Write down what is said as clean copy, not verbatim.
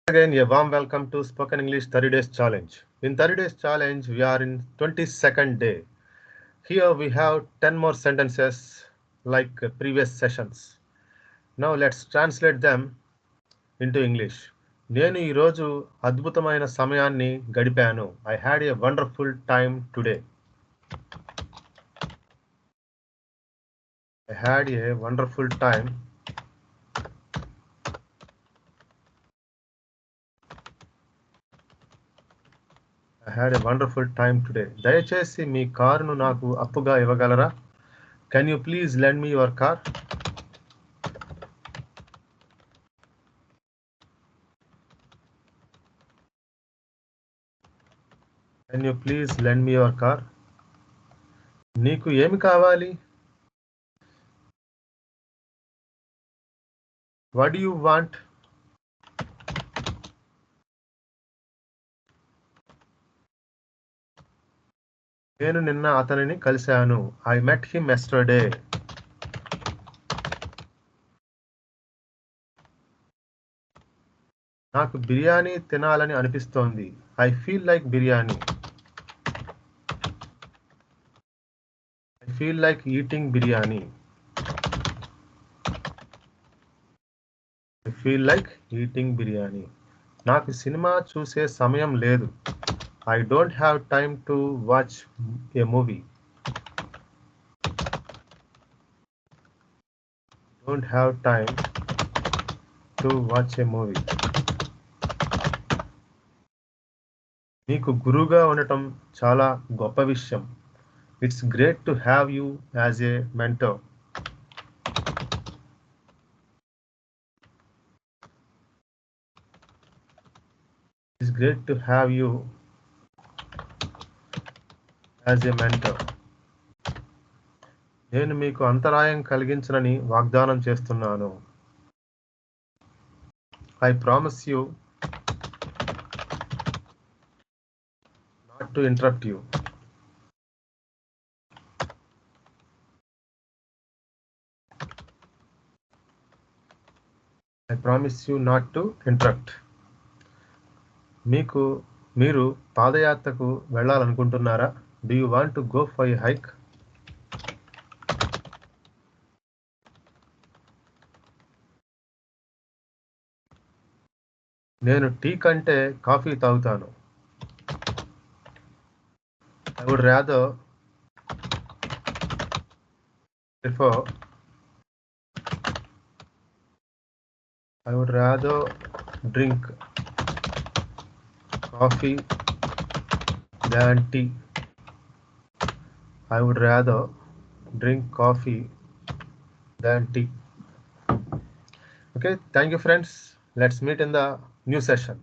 Again, a warm welcome to Spoken English 30 Days Challenge. In 30 Days Challenge, we are in 22nd day. Here we have 10 more sentences like previous sessions. Now let's translate them into English. నేను ఈరోజు అద్భుతమైన సమయాన్ని గడిపాను. I had a wonderful time today. I had a wonderful time. I had a wonderful time today. దయచేసి మీ కారును నాకు అప్పుగా ఇవ్వగలరా? Can you please lend me your car? Can you please lend me your car? నీకు ఏమి కావాలి? What do you want? నేను నిన్న అతనిని కలిశాను. I met him yesterday. నాకు బిర్యానీ తినాలని అనిపిస్తోంది. I feel like biryani. I feel like eating biryani. I feel like eating biryani. నాకు సినిమా చూసే సమయం లేదు. I don't have time to watch a movie. Don't have time to watch a movie. నీకు గురువుగా ఉండటం చాలా గొప్ప విషయం. It's great to have you as a mentor. It's great to have you as a mentor. నేను మీకు అంతరాయం కలిగించనని వాగ్దానం చేస్తున్నాను. I promise you not to interrupt you. I promise you not to interrupt. మీరు పాదయాత్రకు వెళ్ళాలనుకుంటున్నారా? Do you want to go for a hike? నేను tea కంటే coffee తాగుతాను. I would rather drink coffee than tea. I would rather drink coffee than tea. Okay, thank you friends. Let's meet in the new session.